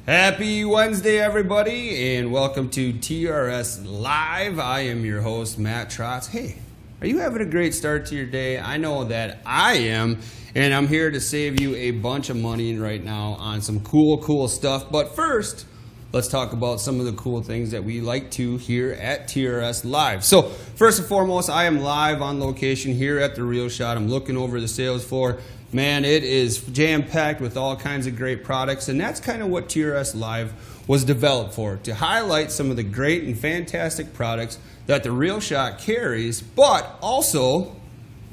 Happy Wednesday, everybody, and welcome to TRS Live. I am your host, Matt Trotz. Hey, are you having a great start to your day? I know that I am, and I'm here to save you a bunch of money right now on some cool stuff. But first, let's talk about some of the cool things that we like to here at TRS Live. So, first and foremost, I am live on location here at the Real Shot. I'm looking over the sales floor. Man, it is jam-packed with all kinds of great products, and that's kind of what TRS Live was developed for, to highlight some of the great and fantastic products that the Real Shot carries, but also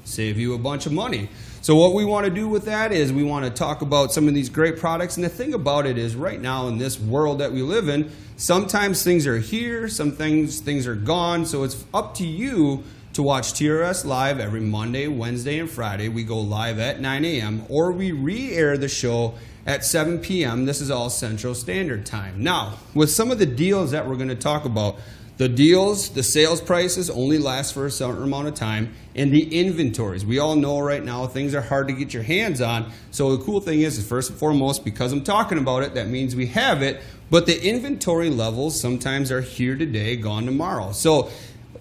save you a bunch of money. So what we want to do with that is we want to talk about some of these great products, and the thing about it is right now in this world that we live in, sometimes things are here, some things are gone, so it's up to you to watch TRS Live every Monday, Wednesday, and Friday. We go live at 9 a.m. or we re-air the show at 7 p.m. This is all Central Standard Time. Now, with some of the deals that we're going to talk about, the deals, the sales prices only last for a certain amount of time, and the inventories. We all know right now things are hard to get your hands on. So the cool thing is first and foremost, because I'm talking about it, that means we have it, but the inventory levels sometimes are here today, gone tomorrow. So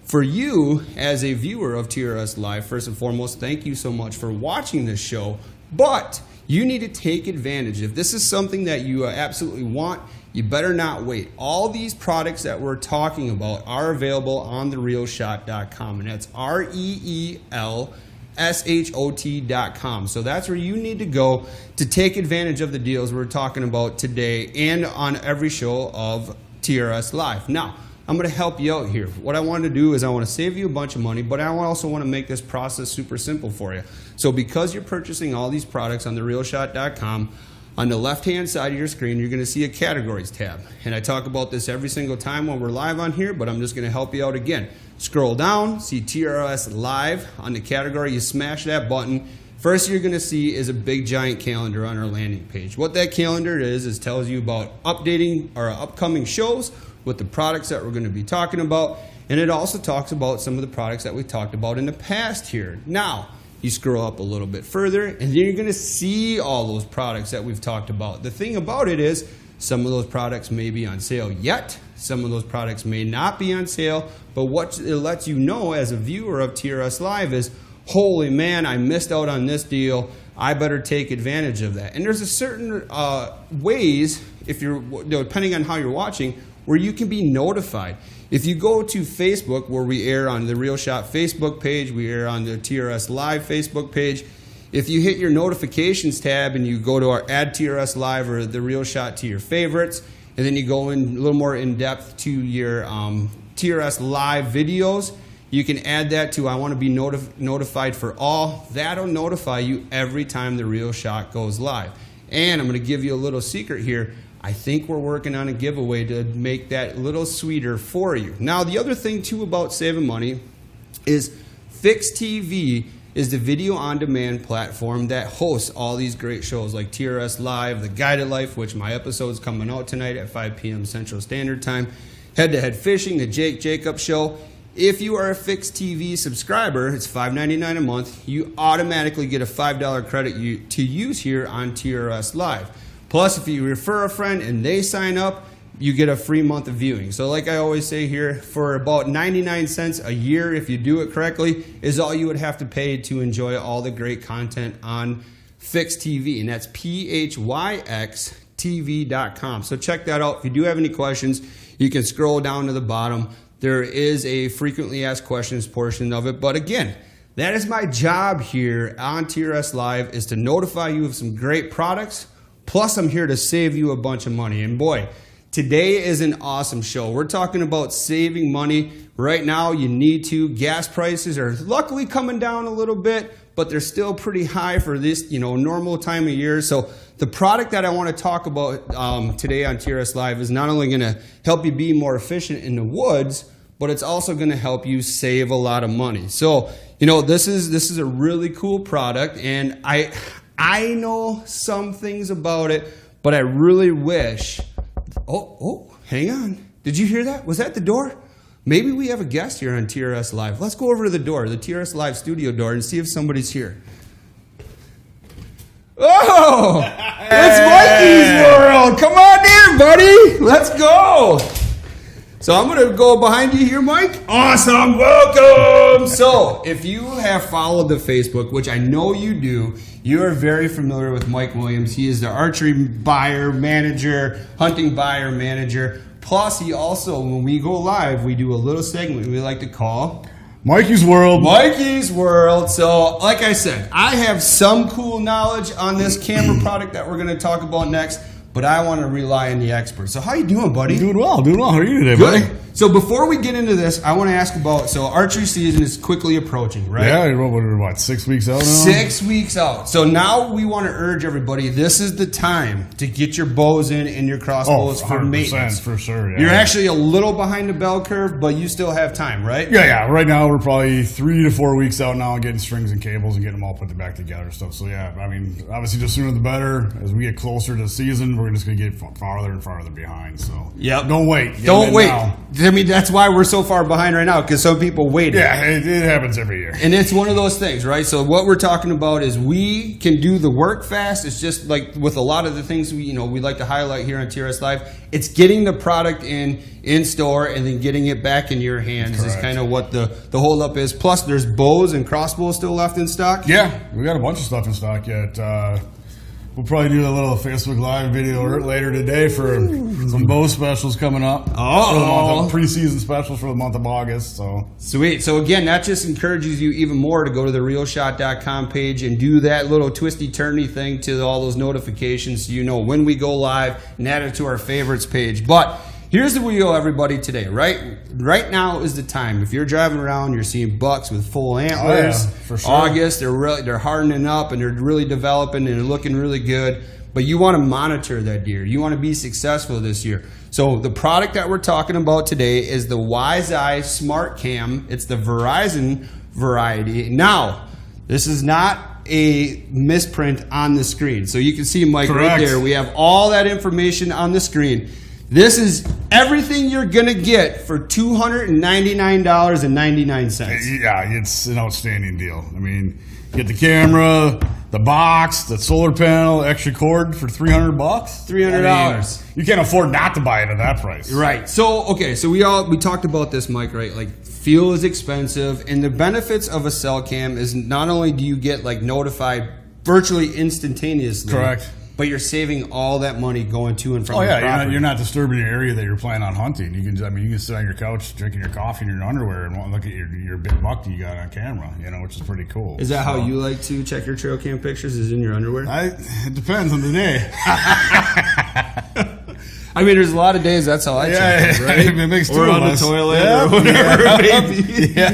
for you, as a viewer of TRS Live, first and foremost, thank you so much for watching this show. But you need to take advantage. If this is something that you absolutely want, you better not wait. All these products that we're talking about are available on therealshot.com, and that's REELSHOT.com. So that's where you need to go to take advantage of the deals we're talking about today and on every show of TRS Live. Now, I'm going to help you out here. What I want to do is I want to save you a bunch of money, but I also want to make this process super simple for you. So because you're purchasing all these products on therealshot.com, on the left-hand side of your screen, you're going to see a categories tab. And I talk about this every single time when we're live on here, but I'm just going to help you out again. Scroll down, see TRS Live on the category. You smash that button. First you're going to see is a big giant calendar on our landing page. What that calendar is tells you about updating our upcoming shows with the products that we're going to be talking about, and it also talks about some of the products that we talked about in the past here. Now, you scroll up a little bit further, and then you're going to see all those products that we've talked about. The thing about it is, some of those products may be on sale yet, some of those products may not be on sale, but what it lets you know as a viewer of TRS Live is, holy man, I missed out on this deal, I better take advantage of that. And there's a certain ways, if you're, depending on how you're watching, where you can be notified. If you go to Facebook, where we air on the Real Shot Facebook page, we air on the TRS Live Facebook page. If you hit your notifications tab and you go to our Add TRS Live or the Real Shot to your favorites, and then you go in a little more in depth to your TRS Live videos, you can add that to I want to be notified for all. That'll notify you every time the Real Shot goes live. And I'm going to give you a little secret here. I think we're working on a giveaway to make that a little sweeter for you. Now, the other thing, too, about saving money is Fix TV is the video on-demand platform that hosts all these great shows like TRS Live, The Guided Life, which my episode's coming out tonight at 5 p.m. Central Standard Time, Head to Head Fishing, The Jake Jacobs Show. If you are a Fix TV subscriber, it's $5.99 a month. You automatically get a $5 credit to use here on TRS Live. Plus, if you refer a friend and they sign up, you get a free month of viewing. So like I always say here, for about 99 cents a year, if you do it correctly, is all you would have to pay to enjoy all the great content on Fix TV. And that's PHYXTV.com. So check that out. If you do have any questions, you can scroll down to the bottom. There is a frequently asked questions portion of it. But again, that is my job here on TRS Live, is to notify you of some great products. Plus, I'm here to save you a bunch of money. And boy, today is an awesome show. We're talking about saving money. Right now, you need to. Gas prices are luckily coming down a little bit, but they're still pretty high for this, normal time of year. So the product that I want to talk about today on TRS Live is not only going to help you be more efficient in the woods, but it's also going to help you save a lot of money. So, this is a really cool product, and I know some things about it, but I really wish. Oh, hang on. Did you hear that? Was that the door? Maybe we have a guest here on TRS Live. Let's go over to the door, the TRS Live studio door, and see if somebody's here. Oh, it's Mikey's world. Come on in, buddy. buddy. Let's go. So I'm going to go behind you here, Mike. Awesome. Welcome. So if you have followed the Facebook, which I know you do, you are very familiar with Mike Williams. He is the archery buyer manager, hunting buyer manager. Plus, he also, when we go live, we do a little segment we like to call Mikey's World. Mikey's World. So, like I said, I have some cool knowledge on this camera product that we're going to talk about next, but I want to rely on the experts. So, how you doing, buddy? Doing well. How are you today, Good. buddy? So, before we get into this, I want to ask about, so archery season is quickly approaching, right? Yeah, we're what, 6 weeks out now? 6 weeks out. So now we want to urge everybody, this is the time to get your bows in and your crossbows for maintenance. For sure, yeah. You're actually a little behind the bell curve, but you still have time, right? Yeah. Right now, we're probably 3 to 4 weeks out now getting strings and cables and getting them all put back together and stuff. So, yeah, I mean, obviously, the sooner the better. As we get closer to the season, we're just going to get farther and farther behind. So, yep. Don't wait. Don't wait. Now. I mean, that's why we're so far behind right now, because some people waited. Yeah, it happens every year. And it's one of those things, right? So what we're talking about is we can do the work fast. It's just like with a lot of the things we like to highlight here on TRS Live. It's getting the product in store and then getting it back in your hands. Correct. Is kind of what the hold up is. Plus, there's bows and crossbows still left in stock. Yeah, we got a bunch of stuff in stock yet. We'll probably do a little Facebook Live video later today for some bow specials coming up. Oh, preseason specials for the month of August. So sweet. So again, that just encourages you even more to go to the realshot.com page and do that little twisty turny thing to all those notifications, so you know when we go live, and add it to our favorites page. But here's the wheel, everybody, today, right? Right now is the time. If you're driving around, you're seeing bucks with full antlers. Oh, yeah, for sure. August, they're hardening up and they're really developing and they're looking really good. But you want to monitor that deer. You want to be successful this year. So the product that we're talking about today is the WiseEye Smart Cam. It's the Verizon variety. Now, this is not a misprint on the screen. So you can see, Mike, Correct. Right there. We have all that information on the screen. This is everything you're going to get for $299.99. Yeah, it's an outstanding deal. I mean, get the camera, the box, the solar panel, extra cord for $300. $300. I mean, you can't afford not to buy it at that price. Right. So, okay, so we talked about this, Mike, right? Like, fuel is expensive, and the benefits of a cell cam is not only do you get like notified virtually instantaneously. Correct. But you're saving all that money going to and from. Oh the yeah, property. you're not disturbing your area that you're planning on hunting. You can sit on your couch drinking your coffee in your underwear and look at your big buck that you got on camera. Which is pretty cool. Is that how you like to check your trail cam pictures? Is in your underwear? It depends on the day. I mean, there's a lot of days that's how I check them, right? It makes or on the toilet or whatever it may be. Yeah.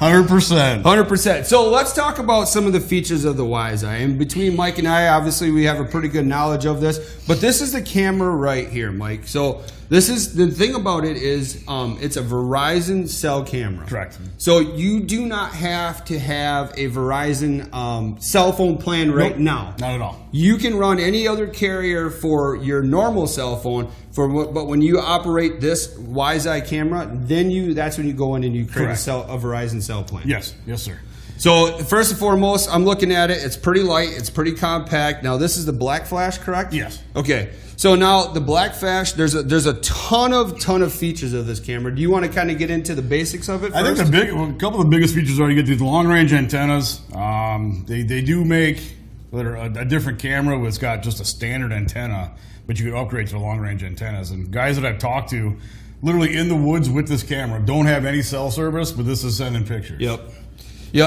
100%. 100%. So let's talk about some of the features of the WiseEye. And between Mike and I, obviously, we have a pretty good knowledge of this. But this is the camera right here, Mike. So this is the thing about it is it's a Verizon cell camera. Correct. So you do not have to have a Verizon cell phone plan right now. Not at all. You can run any other carrier for your normal cell phone, but when you operate this WiseEye camera, then that's when you go in and you create a Verizon cell plan. Yes, sir. So first and foremost, I'm looking at it. It's pretty light. It's pretty compact. Now this is the black flash, correct? Yes. Okay. So now the black flash, there's a ton of features of this camera. Do you want to kind of get into the basics of it first? I think a couple of the biggest features are you get these long range antennas. They do make a different camera. It's got just a standard antenna, but you can upgrade to the long range antennas. And guys that I've talked to, literally in the woods with this camera, don't have any cell service, but this is sending pictures. Yep.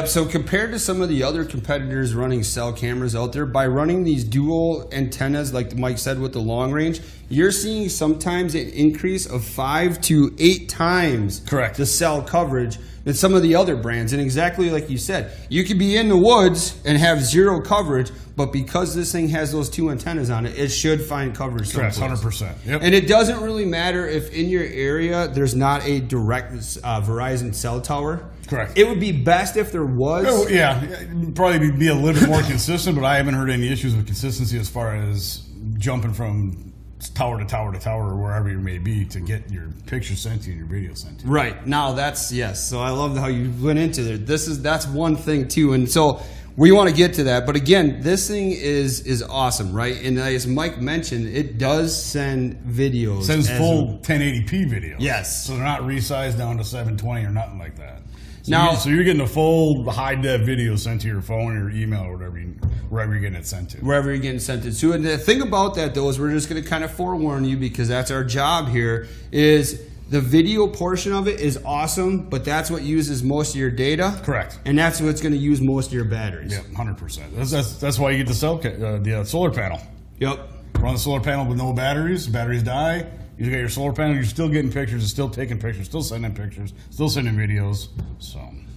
So compared to some of the other competitors running cell cameras out there, by running these dual antennas, like Mike said with the long range, you're seeing sometimes an increase of 5 to 8 times correct the cell coverage than some of the other brands. And exactly like you said, you could be in the woods and have zero coverage, but because this thing has those 2 antennas on it, it should find coverage someplace. Correct, 100%. Yep. And it doesn't really matter if in your area there's not a direct Verizon cell tower. Correct. It would be best if there was. Oh, yeah, it'd probably be a little bit more consistent, but I haven't heard any issues with consistency as far as jumping from tower to tower to tower or wherever you may be to get your picture sent to you and your video sent to you. Right. Now yes. So I love how you went into it. That's one thing too. And so we want to get to that. But again, this thing is awesome, right? And as Mike mentioned, it does send videos. Sends full 1080p videos. Yes. So they're not resized down to 720 or nothing like that. So Now, so you're getting a full high-def video sent to your phone or your email or wherever you're getting it sent to. Wherever you're getting sent it to. And the thing about that, though, is we're just going to kind of forewarn you, because that's our job here, is the video portion of it is awesome, but that's what uses most of your data. Correct. And that's what's going to use most of your batteries. Yeah, 100%. That's why you get the solar panel. Yep. Run the solar panel with no batteries. Batteries die. You got your solar panel. You're still getting pictures. It's still taking pictures. Still sending pictures. Still sending videos.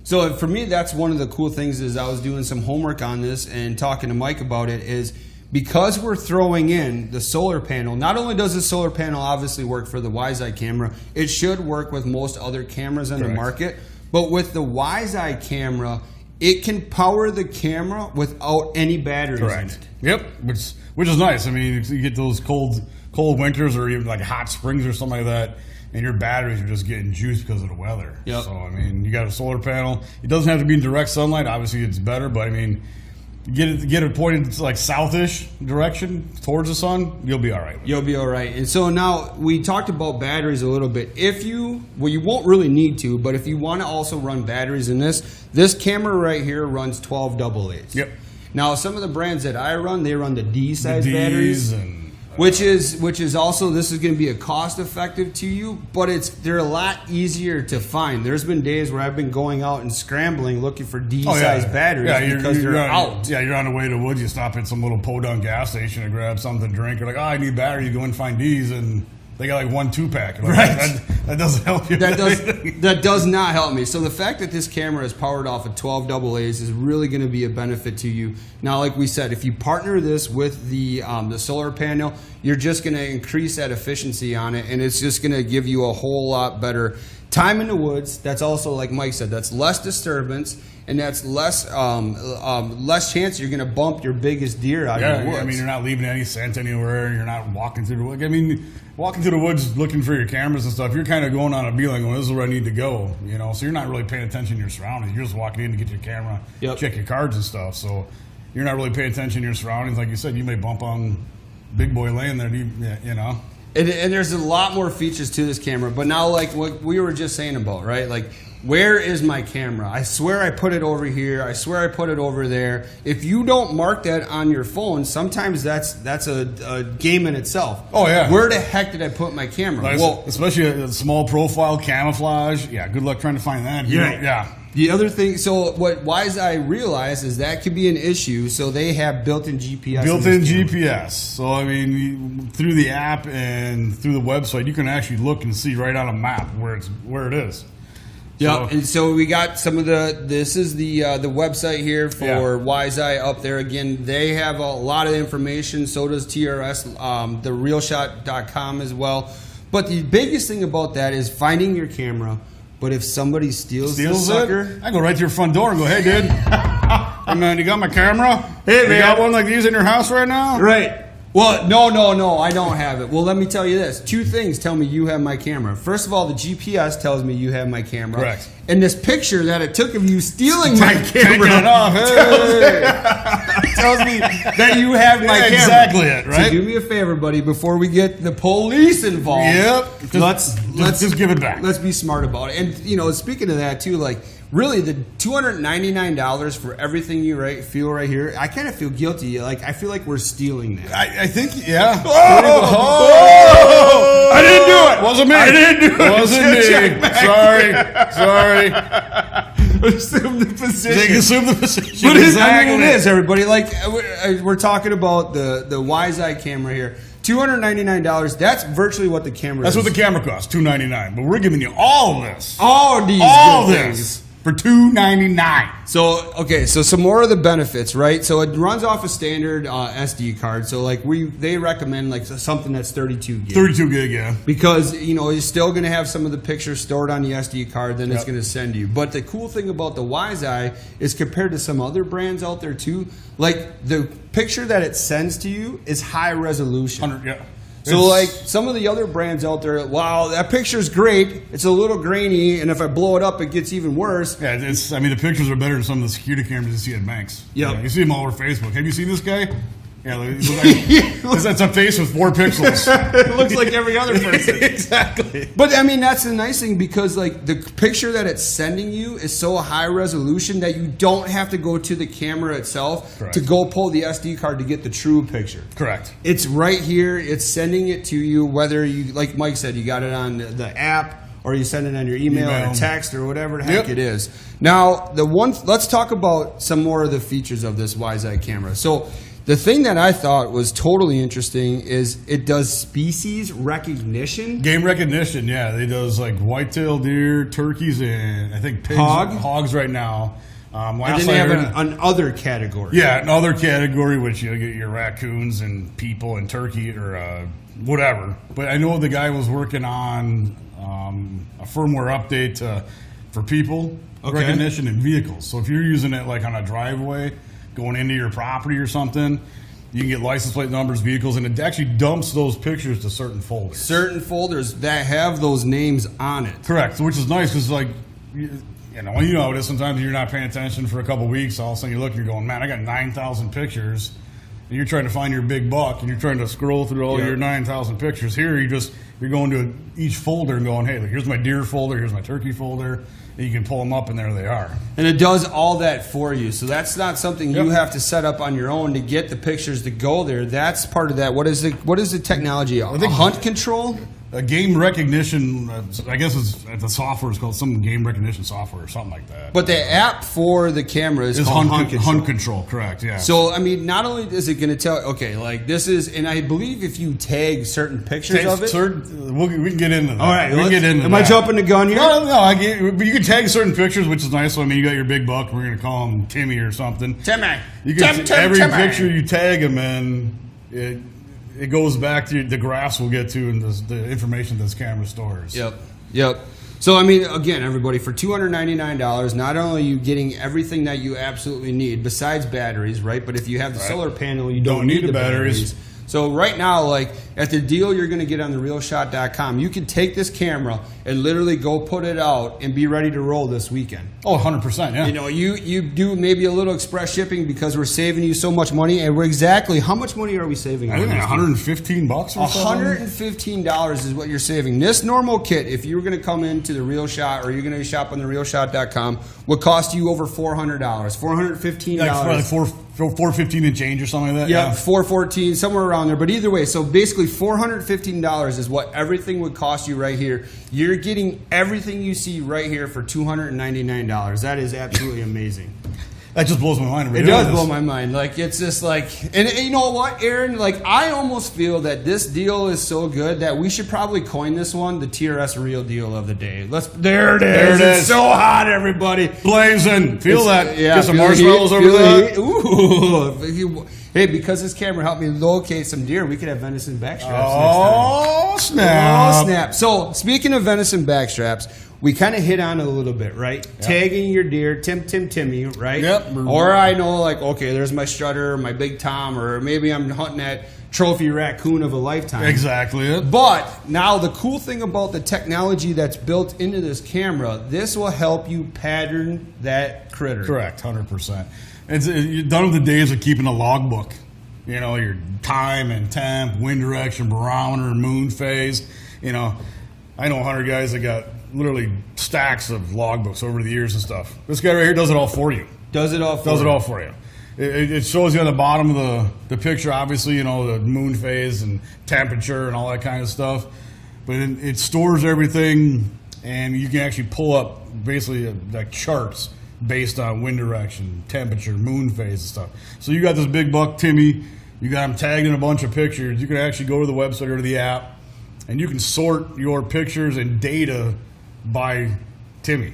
So for me, that's one of the cool things. Is I was doing some homework on this and talking to Mike about it. Is because we're throwing in the solar panel. Not only does the solar panel obviously work for the WiseEye camera, it should work with most other cameras on the market. But with the WiseEye camera, it can power the camera without any batteries in it. Yep, which is nice. I mean, you get those cold winters or even like hot springs or something like that, and your batteries are just getting juiced because of the weather. Yep. So, I mean, you got a solar panel. It doesn't have to be in direct sunlight. Obviously, it's better, but I mean, get it pointed to like southish direction towards the sun, you'll be all right. You'll be all right. And so now we talked about batteries a little bit. You won't really need to, but if you want to also run batteries in this camera right here runs 12 AA's. Yep. Now, some of the brands that I run, they run the D size batteries. And Which is also, this is going to be a cost effective to you, but they're a lot easier to find. There's been days where I've been going out and scrambling looking for D-size batteries because they're out. Yeah, you're on the way to the woods, you stop at some little podunk gas station to grab something to drink. You're like, I need batteries. You go and find D's, and they got like 1 2-pack. Like, right. That doesn't help you. That does not help me. So the fact that this camera is powered off of 12 AA's is really going to be a benefit to you. Now, like we said, if you partner this with the solar panel, you're just going to increase that efficiency on it, and it's just going to give you a whole lot better time in the woods. That's also, like Mike said, that's less disturbance, and that's less chance you're going to bump your biggest deer out of the woods. I mean, you're not leaving any scent anywhere. You're not walking through the woods. I mean, walking through the woods looking for your cameras and stuff, you're kind of going on a beeline going, this is where I need to go, you know? So you're not really paying attention to your surroundings. You're just walking in to get your camera, check your cards and stuff. So you're not really paying attention to your surroundings. Like you said, you may bump on Big Boy Lane there, you know? And there's a lot more features to this camera. But now, like what we were just saying about, right? Like, where is my camera? I swear I put it over here. I swear I put it over there. If you don't mark that on your phone, sometimes that's a game in itself. Oh, yeah. Where the heck did I put my camera? Like, well, especially a small profile camouflage. Yeah, good luck trying to find that. Yeah. The other thing, so what WiseEye realized is that could be an issue, so they have built-in GPS. Built-in GPS. So, I mean, through the app and through the website, you can actually look and see right on a map where it is. Yeah, and so we got some of this is the website here for WiseEye up there. Again, they have a lot of information, so does TRS, therealshot.com as well. But the biggest thing about that is finding your camera. But if somebody steals the sucker, I go right to your front door and go, hey, dude, hey, man, you got my camera? Hey, man. You got one like these in your house right now? Right. Well, no, I don't have it. Well, let me tell you this. 2 things tell me you have my camera. First of all, the GPS tells me you have my camera. Correct. And this picture that it took of you stealing my camera taking it off. tells me that you have my camera. Exactly it, right? So do me a favor, buddy, before we get the police involved. Yep. Let's just give it back. Let's be smart about it. And, you know, speaking of that, too, like, really, the $299 for everything you feel right here, I kind of feel guilty. Like, I feel like we're stealing that. I think, yeah. Oh! I didn't do it. Wasn't me. I didn't do it. Wasn't me. Sorry. Assume the position. They assume the position. But exactly. I mean, it is, everybody. Like, we're talking about the WiseEye camera here. $299. That's virtually what the camera is. That's what the camera costs, $299. But we're giving you all this. All these all good this. Things. For $299. So, okay, so some more of the benefits, right? So it runs off a standard SD card. So, like, they recommend, like, something that's 32 gig. 32 gig, yeah. Because, you know, you're still going to have some of the pictures stored on the SD card, then it's going to send you. But the cool thing about the WiseEye is compared to some other brands out there, too, like, the picture that it sends to you is high resolution. 100, yeah. So like some of the other brands out there, wow, that picture's great. It's a little grainy, and if I blow it up, it gets even worse. Yeah, I mean, the pictures are better than some of the security cameras you see at banks. Yep. Yeah, you see them all over Facebook. Have you seen this guy? Yeah, that's a face with 4 pixels. It looks like every other person. Exactly. But I mean, that's the nice thing, because like the picture that it's sending you is so high resolution that you don't have to go to the camera itself Correct. to go pull the SD card to get the true picture. Correct. It's right here. It's sending it to you, whether you, like Mike said, you got it on the app, or you send it on your email or text or whatever the heck it is. Now, let's talk about some more of the features of this WiseEye camera. So the thing that I thought was totally interesting is it does species recognition. Game recognition, yeah. It does like white-tailed deer, turkeys, and I think pigs, hogs right now. And then they have an other category. Yeah, another category, which you get your raccoons and people and turkey or whatever. But I know the guy was working on a firmware update for people recognition and vehicles. So if you're using it like on a driveway, going into your property or something, you can get license plate numbers, vehicles, and it actually dumps those pictures to certain folders. Certain folders that have those names on it. Correct, which is nice because, like, you know it is. Sometimes you're not paying attention for a couple weeks. All of a sudden you look and you're going, man, I got 9,000 pictures. And you're trying to find your big buck, and you're trying to scroll through all your 9,000 pictures. Here, you're going to each folder and going, hey, look, here's my deer folder, here's my turkey folder. And you can pull them up, and there they are. And it does all that for you. So that's not something you have to set up on your own to get the pictures to go there. That's part of that. What is the technology? I think hunt control? A game recognition, I guess the software is called some game recognition software or something like that. But the app for the camera is called Hunt Control, correct, yeah. So, I mean, not only is it going to tell, okay, like this is, and I believe if you tag certain pictures of it. We can get into that. All right, we can get into that. Am I jumping the gun here? No, but you can tag certain pictures, which is nice. So, I mean, you got your big buck, we're going to call him Timmy or something. Timmy. Every picture you tag him in, it goes back to the graphs we'll get to and the information this camera stores. Yep. So, I mean, again, everybody, for $299, not only are you getting everything that you absolutely need, besides batteries, right? But if you have the solar panel, you don't need the batteries. So right now, like at the deal you're going to get on therealshot.com, you can take this camera and literally go put it out and be ready to roll this weekend. Oh, 100%, yeah. You know, you do maybe a little express shipping because we're saving you so much money. And we're exactly, how much money are we saving? I think $115 or something. $115 is what you're saving. This normal kit, if you were going to come into the Real Shot or you're going to shop on therealshot.com, would cost you over $400. $415. Like $415 and change or something like that? Yeah, $414, somewhere around there. But either way, so basically $415 is what everything would cost you right here. You're getting everything you see right here for $299. That is absolutely amazing. That just blows my mind. It does blow my mind. Like, it's just like, and you know what, Aaron? Like, I almost feel that this deal is so good that we should probably coin this one the TRS Real Deal of the Day. There it is. It's so hot, everybody. Blazing. Feel that. Yeah, get some marshmallows over there. Ooh. Hey, because this camera helped me locate some deer, we could have venison backstraps next time. Oh, snap. Oh, snap. So, speaking of venison backstraps, we kind of hit on it a little bit, right? Yep. Tagging your deer, Timmy, right? Yep. Or I know, like, okay, there's my strutter, my big tom, or maybe I'm hunting that trophy raccoon of a lifetime. Exactly. But now the cool thing about the technology that's built into this camera, this will help you pattern that critter. Correct, 100%. You're done with the days of keeping a logbook. You know, your time and temp, wind direction, barometer, moon phase. You know, I know 100 guys that got literally stacks of logbooks over the years and stuff. This guy right here does it all for you. Does it all for you. It shows you on the bottom of the picture, obviously, you know, the moon phase and temperature and all that kind of stuff. But it stores everything, and you can actually pull up basically like charts based on wind direction, temperature, moon phase and stuff. So you got this big buck, Timmy. You got him tagged in a bunch of pictures. You can actually go to the website or to the app, and you can sort your pictures and data by Timmy.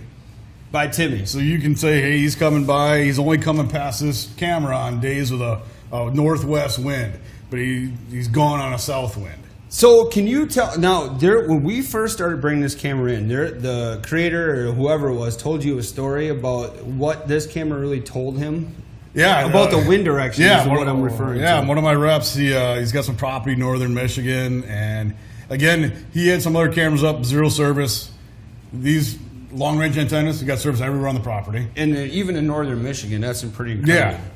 So you can say, hey, he's coming by. He's only coming past this camera on days with a northwest wind, but he's gone on a south wind. So can you tell, now, when we first started bringing this camera in, the creator or whoever it was told you a story about what this camera really told him? Yeah, about the wind direction is what I'm referring to. Yeah, one of my reps, he's got some property in northern Michigan, and again, he had some other cameras up, zero service. These long-range antennas, he got service everywhere on the property. And even in northern Michigan, that's pretty incredible. Yeah.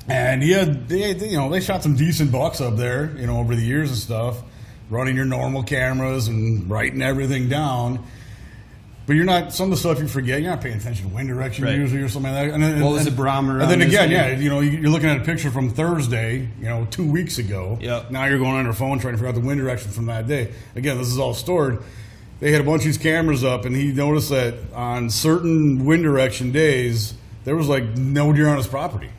And they shot some decent bucks up there, over the years and stuff, running your normal cameras and writing everything down. But some of the stuff you forget, you're not paying attention to wind direction usually or something like that. And then, what was the barometer? And then again, you're looking at a picture from Thursday, 2 weeks ago. Yep. Now you're going on your phone trying to figure out the wind direction from that day. Again, this is all stored. They had a bunch of these cameras up, and he noticed that on certain wind direction days, there was like no deer on his property.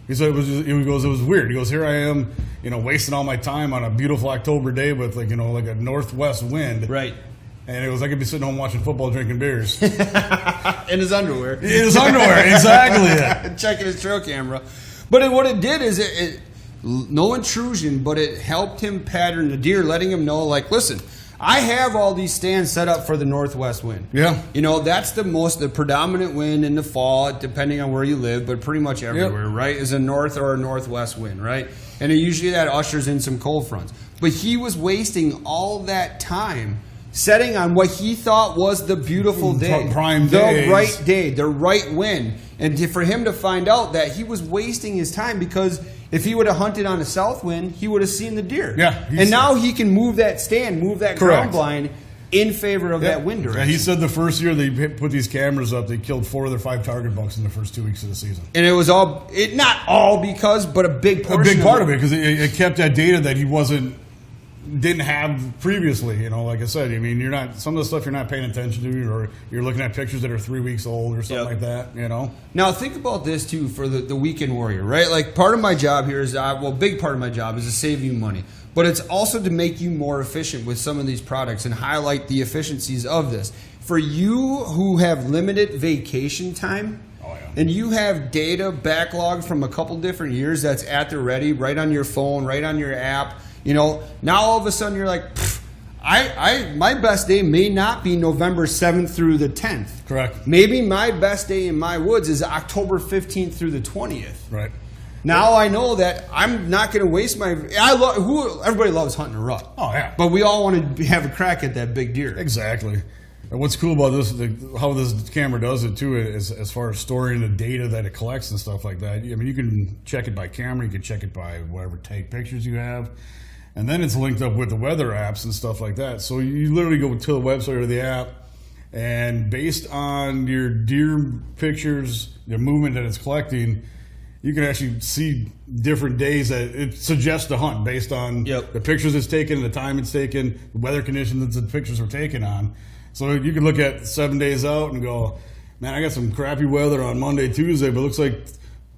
He said it was weird. He goes, here I am, wasting all my time on a beautiful October day with like a northwest wind. Right. And it was I could be sitting home watching football, drinking beers. In his underwear. In his underwear, exactly. Checking his trail camera. But what it did is it no intrusion, but it helped him pattern the deer, letting him know, like, listen, I have all these stands set up for the northwest wind. Yeah. That's the predominant wind in the fall, depending on where you live, but pretty much everywhere, right, is a north or a northwest wind, right? And usually that ushers in some cold fronts. But he was wasting all that time setting on what he thought was the beautiful day. Prime the days. right day, the right wind. And for him to find out that he was wasting his time, because if he would have hunted on a south wind, he would have seen the deer. Yeah. And now he can move that stand, move that ground Correct. blind in favor of that wind direction. Yeah, he said the first year they put these cameras up, they killed 4 of their 5 target bucks in the first 2 weeks of the season. And it was not all because, but a big portion. A big part of it, because it kept that data that he didn't have previously. Like I said, some of the stuff you're not paying attention to, or you're looking at pictures that are 3 weeks old or something like that. Now think about this too for the weekend warrior, right? Like part of my job here is big part of my job is to save you money, but it's also to make you more efficient with some of these products and highlight the efficiencies of this. For you who have limited vacation time, and you have data backlogged from a couple different years that's at the ready, right on your phone, right on your app. Now all of a sudden you're like, my best day may not be November 7th through the 10th. Correct. Maybe my best day in my woods is October 15th through the 20th. Right. Now I know that I'm not going to waste everybody loves hunting a rut. Oh, yeah. But we all want to have a crack at that big deer. Exactly. And what's cool about this, how this camera does it too, is as far as storing the data that it collects and stuff like that. You can check it by camera, you can check it by whatever take pictures you have. And then it's linked up with the weather apps and stuff like that. So you literally go to the website or the app, and based on your deer pictures, the movement that it's collecting, you can actually see different days that it suggests the hunt based on the pictures it's taken, the time it's taken, the weather conditions that the pictures are taken on. So you can look at 7 days out and go, man, I got some crappy weather on Monday, Tuesday, but it looks like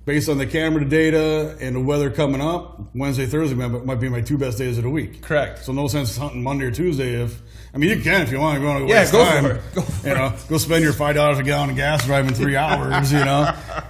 based on the camera data and the weather coming up, Wednesday, Thursday might be my 2 best days of the week. Correct. So no sense hunting Monday or Tuesday you can if you want. If you want to go waste go time, for it. Go spend your $5 a gallon of gas driving 3 hours.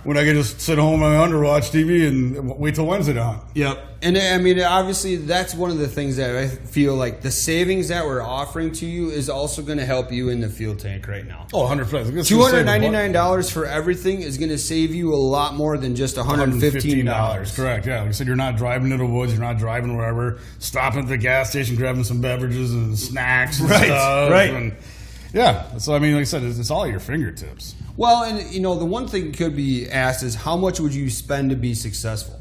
When I can just sit home on my under, watch TV, and wait till Wednesday to hunt. Yep. And obviously that's one of the things that I feel like the savings that we're offering to you is also going to help you in the fuel tank right now. Oh, 100%. $299 for everything is going to save you a lot more than just $115. Correct. Yeah. Like I said, you're not driving to the woods. You're not driving wherever. Stopping at the gas station, grabbing some beverages and snacks and stuff. Right. And yeah. So, like I said, it's all at your fingertips. Well, and, the one thing could be asked is how much would you spend to be successful?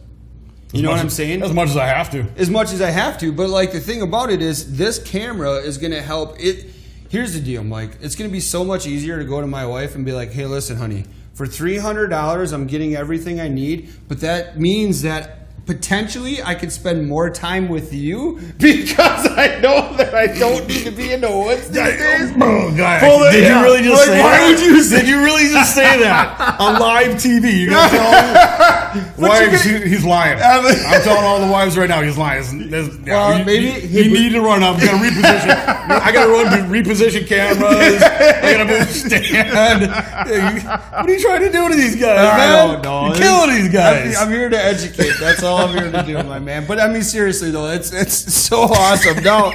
You know what I'm saying? As much as I have to. As much as I have to. But, the thing about it is this camera is going to help. Here's the deal, Mike. It's going to be so much easier to go to my wife and be like, hey, listen, honey, for $300, I'm getting everything I need. But that means that potentially I could spend more time with you because I know that I don't need to be in the woods these days. Oh, God. Did you really just say that? Did you really just say that on live TV? You're going to tell wives he's lying. I'm telling all the wives right now he's lying. You need to run up. You got to reposition. I got to reposition cameras. I got to move stand. What are you trying to do to these guys, man? I don't know. You're killing these guys. I'm here to educate. That's all I'm here to do, my man. But seriously though, it's so awesome. Now,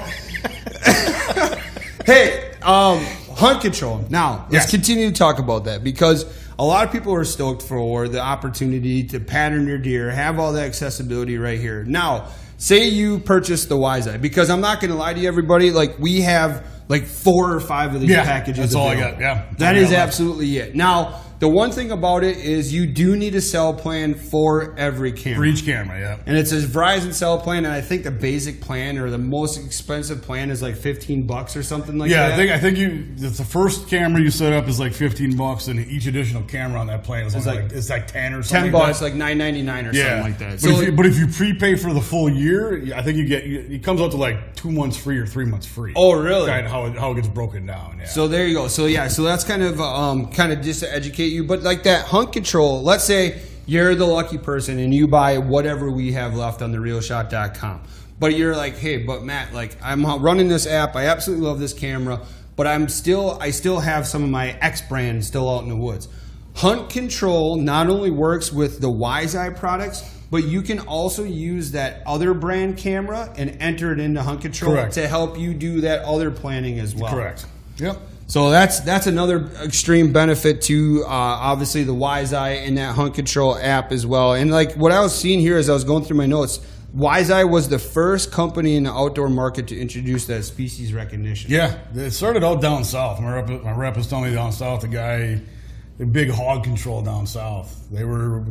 hey, hunt control. Now, let's continue to talk about that because a lot of people are stoked for the opportunity to pattern your deer, have all the accessibility right here. Now, say you purchase the WiseEye, because I'm not going to lie to you, everybody. Like, we have like 4 or 5 of these packages. That's all I available. got. Yeah, that is absolutely it. Now, the one thing about it is you do need a cell plan for every camera. For each camera, yeah. And it's a Verizon cell plan, and I think the basic plan or the most expensive plan is like $15 or something like that. Yeah, I think it's the first camera you set up is like $15, and each additional camera on that plan is it's like 10 or something. $10, like $9.99 or something like that. But if you prepay for the full year, I think it comes out to like 2 months free or 3 months free. Oh, really? Kind of how it gets broken down. Yeah. So there you go. So that's kind of just to educate you. But like that hunt control, let's say you're the lucky person and you buy whatever we have left on therealshot.com. But you're like, hey, but Matt, like I'm running this app. I absolutely love this camera, but I still have some of my X brand still out in the woods. Hunt control not only works with the WiseEye products, but you can also use that other brand camera and enter it into hunt control to help you do that other planning as well. Correct. Yep. So that's another extreme benefit to obviously the WiseEye and that hunt control app as well. And like what I was seeing here as I was going through my notes, WiseEye was the first company in the outdoor market to introduce that species recognition. Yeah, it started out down south. My rep was telling me down south, the big hog control down south. They were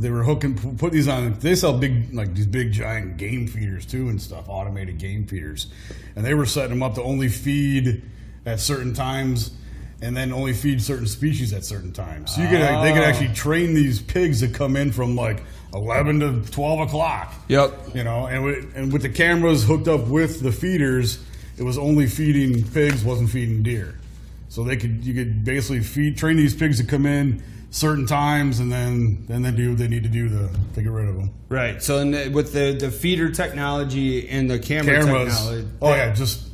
put these on. They sell these big giant game feeders too and stuff, automated game feeders, and they were setting them up to only feed at certain times, and then only feed certain species at certain times. So they could actually train these pigs to come in from like 11 to 12 o'clock. Yep. And with the cameras hooked up with the feeders, it was only feeding pigs, wasn't feeding deer. So you could basically train these pigs to come in certain times, and then they do what they need to do to get rid of them. Right. So with the feeder technology and the cameras, technology,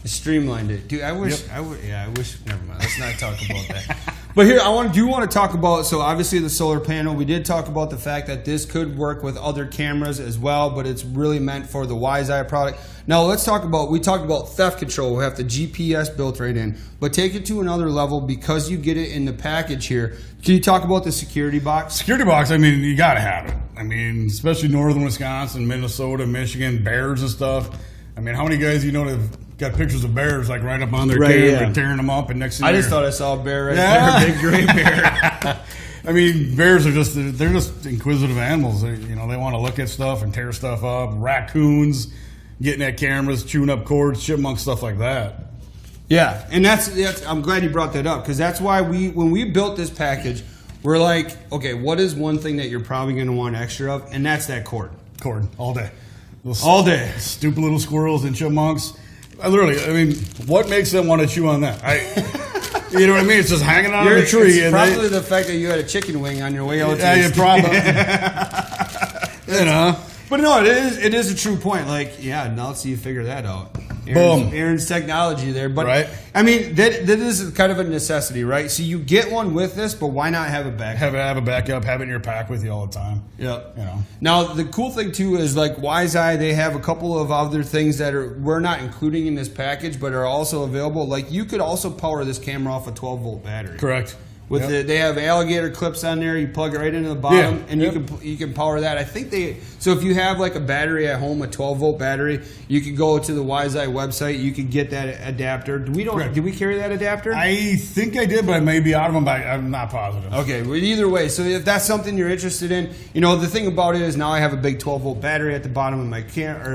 streamlined it, dude. I wish. Never mind. Let's not talk about that. But here, I do want to talk about. So obviously the solar panel. We did talk about the fact that this could work with other cameras as well, but it's really meant for the WiseEye product. Now let's talk about. We talked about theft control. We have the GPS built right in, but take it to another level because you get it in the package here. Can you talk about the security box? Security box. I mean, you got to have it. I mean, especially northern Wisconsin, Minnesota, Michigan, bears and stuff. I mean, how many guys that have got pictures of bears like right up on their camera and tearing them up, and next thing I just thought I saw a bear there, a big gray bear. I mean, bears are they're just inquisitive animals. They want to look at stuff and tear stuff up. Raccoons getting at cameras, chewing up cords, chipmunks, stuff like that. Yeah, and that's I'm glad you brought that up, because that's why when we built this package, we're like, okay, what is one thing that you're probably going to want extra of, and that's that cord. Cord all day. All day. Stupid little squirrels and chipmunks. I mean, what makes them want to chew on that? You know what I mean? It's just hanging on the tree. It's probably the fact that you had a chicken wing on your way out. Yeah, probably. But no, it is a true point. Like, yeah, now let's see you figure that out. Aaron's technology there. But right. I mean, that is kind of a necessity, right? So you get one with this, but why not have a backup? Have a backup, have it in your pack with you all the time. Yep. Now, the cool thing too is like WiseEye, they have a couple of other things that we're not including in this package, but are also available. Like you could also power this camera off a 12-volt battery. Correct. They have alligator clips on there. You plug it right into the bottom, and you can power that. I think so if you have like a battery at home, a 12-volt battery, you can go to the WiseEye website. You can get that adapter. Did we carry that adapter? I think I did, but I may be out of them. But I'm not positive. Okay, well, either way. So if that's something you're interested in, the thing about it is now I have a big 12-volt battery at the bottom of my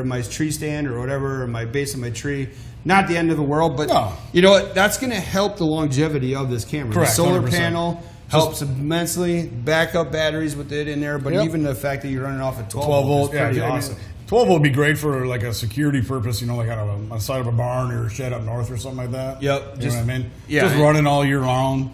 my tree stand or whatever, or my base of my tree. Not the end of the world, but you know what? That's going to help the longevity of this camera. Correct, the solar 100%. panel helps immensely. Backup batteries with it in there, but even the fact that you're running off at 12 volt is pretty awesome. 12 volt would be great for like a security purpose, like on the side of a barn or a shed up north or something like that. Yep. You know what I mean? Yeah. Just running all year round,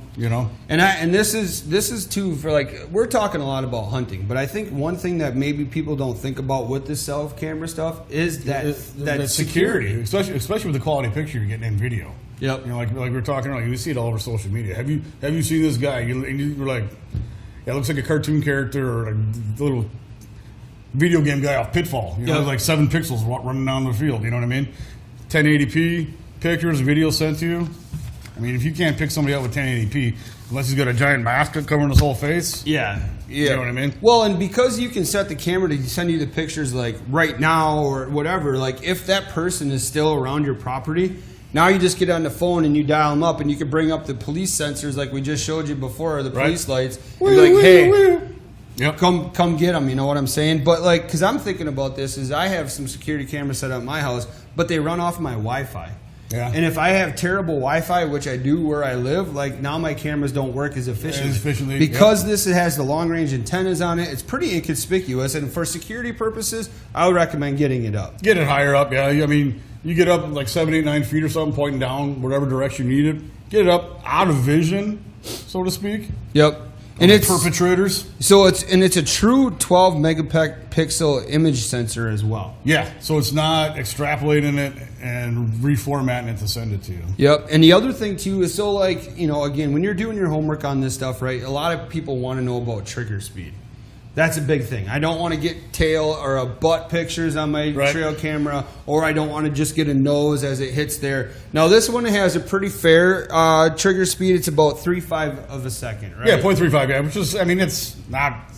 And this is too for like we're talking a lot about hunting, but I think one thing that maybe people don't think about with this self camera stuff is that security, especially with the quality picture you're getting in video. Yep. Like we were talking earlier, you see it all over social media. Have you seen this guy? You're like, it looks like a cartoon character or like a little video game guy off Pitfall. Like 7 pixels running down the field. You know what I mean? 1080p pictures, video sent to you. I mean, if you can't pick somebody out with 1080p, Unless he's got a giant mask covering his whole face. Yeah. You know what I mean? Well, and because you can set the camera to send you the pictures like right now or whatever, like if that person is still around your property, now you just get on the phone and you dial them up and you can bring up the police sensors like we just showed you before, or the police lights. And be like, hey, yep. come get them, you know what I'm saying? But like, because I'm thinking about this is I have some security cameras set up at my house, but they run off my Wi-Fi. Yeah. And if I have terrible Wi-Fi, which I do where I live, like now my cameras don't work as efficiently. Because this has the long-range antennas on it, it's pretty inconspicuous. And for security purposes, I would recommend getting it up. Get it higher up, yeah. I mean, you get up like 7, 8, 9 feet or something, pointing down whatever direction you need it. Get it up out of vision, so to speak. Yep. And it's perpetrators. So it's a true 12 megapixel image sensor as well. Yeah, so it's not extrapolating it and reformatting it to send it to you. Yep. And the other thing too is, so like, you know, again, when you're doing your homework on this stuff, right? A lot of people want to know about trigger speed. That's a big thing. I don't want to get tail or a butt pictures on my trail camera, or I don't want to just get a nose as it hits there. Now this one has a pretty fair trigger speed. It's about 3.5 of a second, right? Yeah, 0.35, yeah, which is, I mean, it's not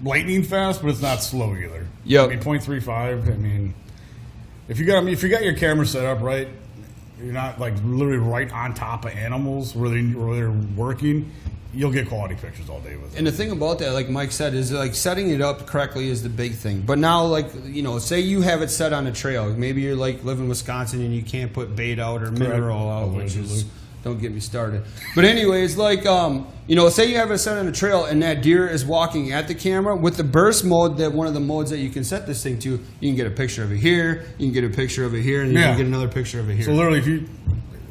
lightning fast, but it's not slow either. Yep. I mean, 0.35, I mean, if you got your camera set up right, you're not like literally right on top of animals where they're working, you'll get quality pictures all day with it. And the thing about that, like Mike said, is like setting it up correctly is the big thing. But now, like, you know, say you have it set on a trail. Maybe you're like live in Wisconsin and you can't put bait out or mineral out, which is, don't get me started. But anyways, like, you know, say you have it set on a trail and that deer is walking at the camera. With the burst mode, that one of the modes that you can set this thing to, you can get a picture of it here, you can get a picture of it here, and you can get another picture of it here. So literally,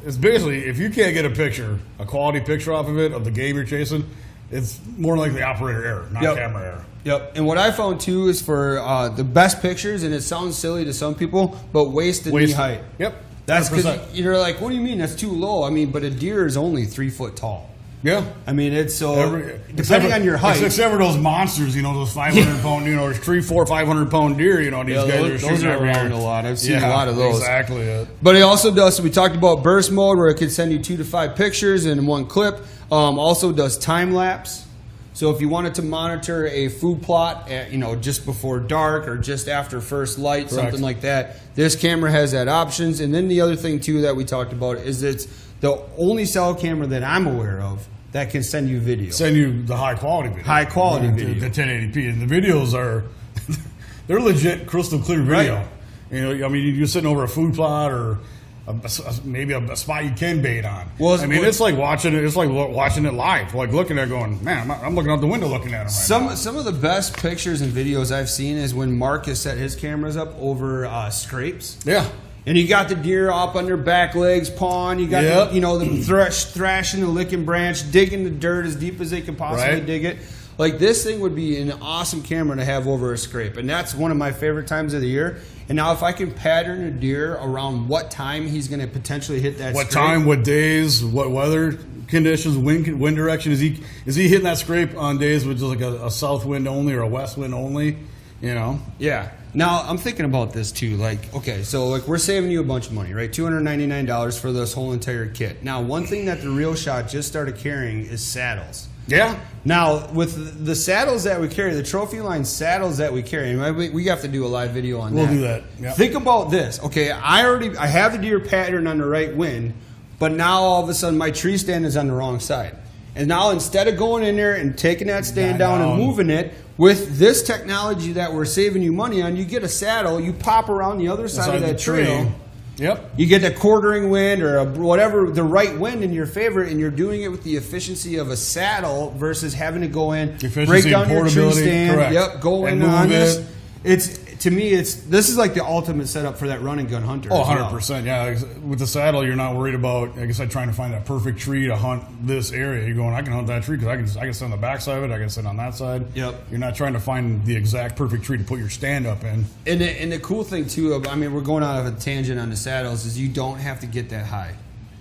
it's basically, if you can't get a quality picture off of it, of the game you're chasing, it's more likely operator error, not camera error. Yep. And what I found too is for the best pictures, and it sounds silly to some people, but waist and knee height. Yep. That's because you're like, what do you mean? That's too low. I mean, but a deer is only 3 foot tall. Yeah. I mean, it's so, depending on your height. Except for those monsters, you know, those 500 pound, you know, 500 pound deer, you know, these guys are shooting around a lot. I've seen a lot of those. Exactly it. But it also does, so we talked about burst mode where it can send you 2 to 5 pictures in one clip. Also does time lapse. So if you wanted to monitor a food plot at, you know, just before dark or just after first light, something like that, this camera has that options. And then the other thing too that we talked about is it's the only cell camera that I'm aware of that can send you video. Send you the high quality video. High quality video. The 1080p. And the videos are, they're legit crystal clear video. Right. You know, I mean, you're sitting over a food plot or maybe a spot you can bait on. Well, I mean, it's like watching it. It's like watching it live. Like looking at it going, man, I'm looking out the window looking at it right now. Some of the best pictures and videos I've seen is when Mark has set his cameras up over scrapes. Yeah. And you got the deer up on their back legs, pawing. You got the, you know, the thrashing the licking branch, digging the dirt as deep as they can possibly dig it. Like this thing would be an awesome camera to have over a scrape, and that's one of my favorite times of the year. And now if I can pattern a deer around what time he's going to potentially hit that what scrape. time, what days, what weather conditions, wind direction, is he hitting that scrape on days with just like a south wind only or a west wind only, you know? Yeah. Now I'm thinking about this too. Like, okay, so like we're saving you a bunch of money, right? $299 for this whole entire kit. Now, one thing that the Real Shot just started carrying is saddles. Yeah. Now, with the saddles that we carry, the trophy line saddles that we carry, and we have to do a live video on that. We'll do that. Yep. Think about this. Okay, I have the deer pattern on the right wind, but now all of a sudden my tree stand is on the wrong side. And now instead of going in there and taking that stand down and moving it, with this technology that we're saving you money on, you get a saddle, you pop around the other side of that trail. Yep. You get a quartering wind or whatever, the right wind in your favor, and you're doing it with the efficiency of a saddle versus having to go in, break down your tree stand, go in on this. To me, this is like the ultimate setup for that run and gun hunter. Oh, 100%. Yeah, with the saddle, you're not worried about, like I said, trying to find that perfect tree to hunt this area. You're going, I can hunt that tree because I can sit on the back side of it. I can sit on that side. Yep. You're not trying to find the exact perfect tree to put your stand up in. And the cool thing too, I mean, we're going out of a tangent on the saddles, is you don't have to get that high.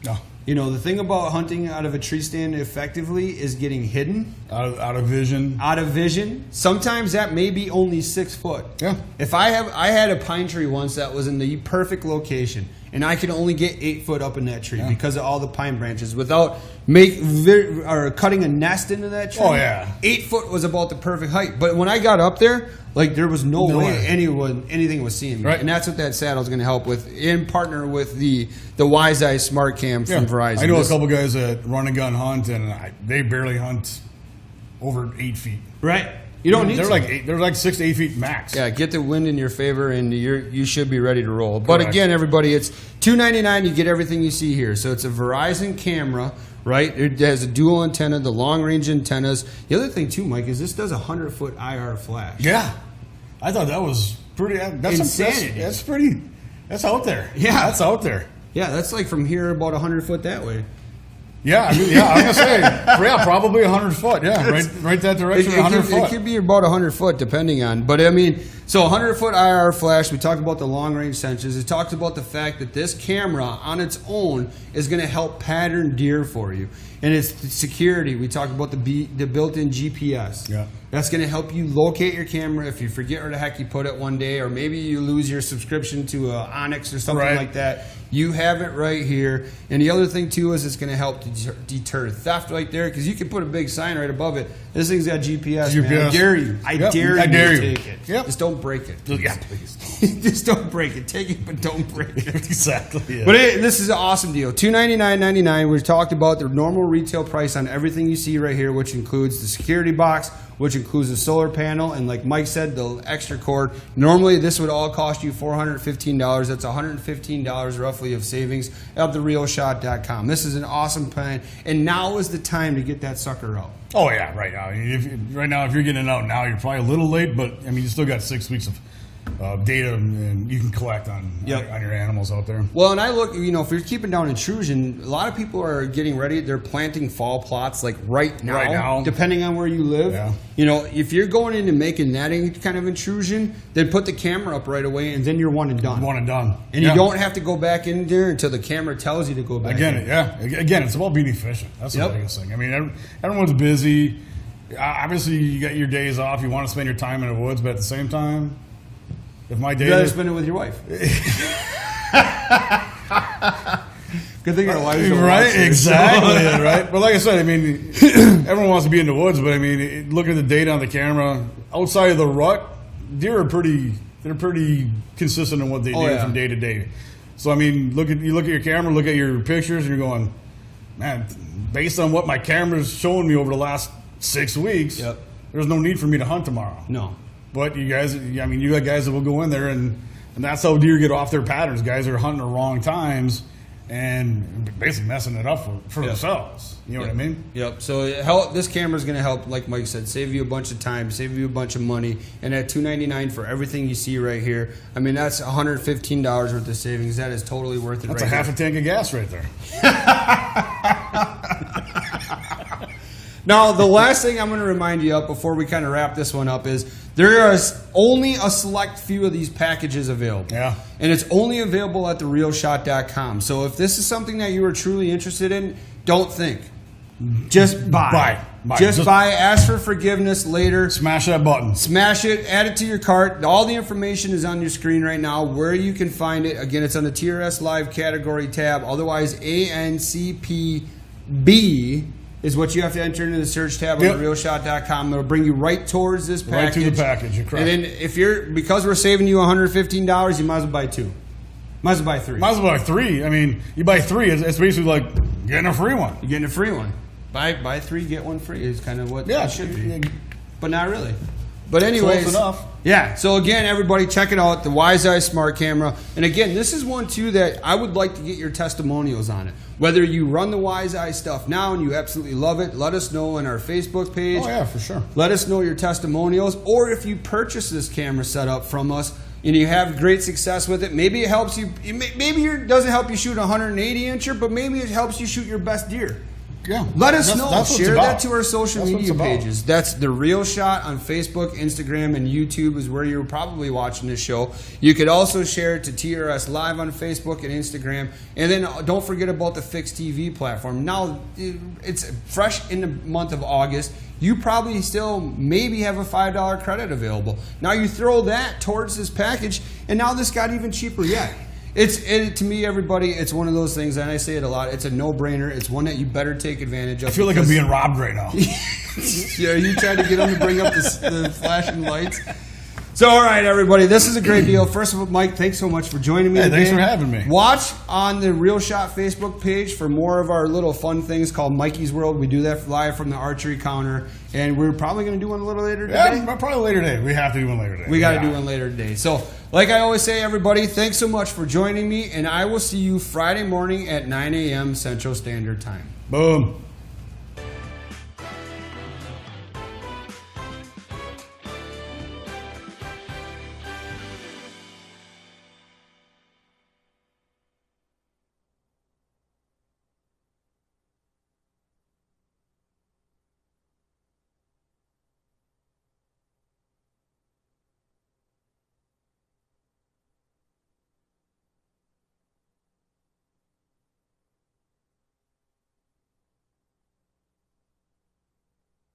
No. You know, the thing about hunting out of a tree stand effectively is getting hidden. Out of vision. Out of vision. Sometimes that may be only 6 foot. Yeah. If I had a pine tree once that was in the perfect location, and I can only get 8 foot up in that tree because of all the pine branches without cutting a nest into that tree. Oh yeah, 8 foot was about the perfect height. But when I got up there, like there was no way anything was seeing me. Right. And that's what that saddle is going to help with, in partner with the WiseEye Smart Cam from Verizon. I know a couple guys that run and gun hunt, and they barely hunt over 8 feet. Right. You don't need. They're like 6 to 8 feet max. Yeah, get the wind in your favor, and you should be ready to roll. But again, everybody, it's $299. You get everything you see here. So it's a Verizon camera, right? It has a dual antenna, the long range antennas. The other thing too, Mike, is this does a 100-foot IR flash. Yeah, I thought that was pretty. That's insanity. That's pretty. That's out there. Yeah, that's out there. Yeah, that's like from here about 100 foot that way. Yeah, I mean, I was gonna say, probably 100 foot. Yeah, right that direction. 100 foot. It could be about 100 foot, depending on. But I mean, so 100 foot IR flash. We talked about the long range sensors. It talks about the fact that this camera on its own is going to help pattern deer for you, and it's the security. We talked about the built-in GPS. Yeah. That's going to help you locate your camera if you forget where the heck you put it one day, or maybe you lose your subscription to Onyx or something like that. You have it right here. And the other thing, too, is it's going to help deter theft right there, because you can put a big sign right above it. This thing's got GPS, man. I dare you. I dare you to take it. Yep. Just don't break it. Yeah, please. Just don't break it. Take it, but don't break it. Exactly. Yeah. But this is an awesome deal. $299.99. We've talked about the normal retail price on everything you see right here, which includes the security box, which includes the solar panel, and like Mike said, the extra cord. Normally, this would all cost you $415. That's $115 roughly of savings at therealshot.com. This is an awesome plan, and now is the time to get that sucker out. Oh yeah, right now. If you're getting it out now, you're probably a little late, but I mean, you still got 6 weeks of data and you can collect on your animals out there. Well, and I look, if you're keeping down intrusion, a lot of people are getting ready. They're planting fall plots like right now, depending on where you live. Yeah. If you're going in and making that kind of intrusion, then put the camera up right away, and then you're one and done. One and done. And you don't have to go back in there until the camera tells you to go back in. Again, it's about being efficient. That's the biggest thing. I mean, everyone's busy. Obviously, you got your days off. You want to spend your time in the woods, but at the same time, if my day, you better spend it with your wife. Good thing your wife's right, exactly, right. But like I said, I mean, everyone wants to be in the woods, but I mean, look at the data on the camera. Outside of the rut, deer are pretty consistent in what they do from day to day. So I mean, you look at your camera, look at your pictures, and you're going, man, based on what my camera's showing me over the last 6 weeks, there's no need for me to hunt tomorrow. No. But you guys, I mean, you got guys that will go in there, and that's how deer get off their patterns. Guys are hunting the wrong times and basically messing it up for themselves. You know what I mean? Yep. So this camera is going to help, like Mike said, save you a bunch of time, save you a bunch of money. And at $299 for everything you see right here, I mean, that's $115 worth of savings. That is totally worth it. That's a half a tank of gas right there. Now, the last thing I'm going to remind you of before we kind of wrap this one up is there is only a select few of these packages available. Yeah. And it's only available at therealshot.com. So if this is something that you are truly interested in, don't think. Just buy. Just buy. Ask for forgiveness later. Smash that button. Smash it. Add it to your cart. All the information is on your screen right now where you can find it. Again, it's on the TRS Live category tab. Otherwise, ANCPB is what you have to enter into the search tab on therealshot.com. It'll bring you right towards this package. Right to the package, you're correct. And then because we're saving you $115, you might as well buy 2. Might as well buy 3. Might as well buy 3. I mean, you buy 3, it's basically like getting a free one. You're getting a free one. Buy 3, get 1 free is kind of what it should be. But not really. But anyways, close enough. Yeah. So again, everybody, check it out, the WiseEye Smart Camera. And again, this is one too that I would like to get your testimonials on it. Whether you run the WiseEye stuff now and you absolutely love it, let us know on our Facebook page. Oh yeah, for sure. Let us know your testimonials, or if you purchase this camera setup from us and you have great success with it, maybe it helps you. Maybe it doesn't help you shoot a 180 incher, but maybe it helps you shoot your best deer. Yeah. Let us know. Share that to our social That's media pages. That's The Real Shot on Facebook, Instagram, and YouTube is where you're probably watching this show. You could also share it to TRS Live on Facebook and Instagram. And then don't forget about the Fixed TV platform. Now, it's fresh in the month of August. You probably still maybe have a $5 credit available. Now you throw that towards this package, and now this got even cheaper yet. To me, everybody, it's one of those things, and I say it a lot. It's a no-brainer. It's one that you better take advantage of. I feel like I'm being robbed right now. Yeah, you tried to get them to bring up the flashing lights. So, all right, everybody, this is a great deal. First of all, Mike, thanks so much for joining me. Hey, today. thanks for having me. Watch on the Real Shot Facebook page for more of our little fun things called Mikey's World. We do that live from the archery counter, and we're probably going to do one a little later today. Yeah, probably later today. We have to do one later today. We got to do one later today. So, like I always say, everybody, thanks so much for joining me, and I will see you Friday morning at 9 a.m. Central Standard Time. Boom.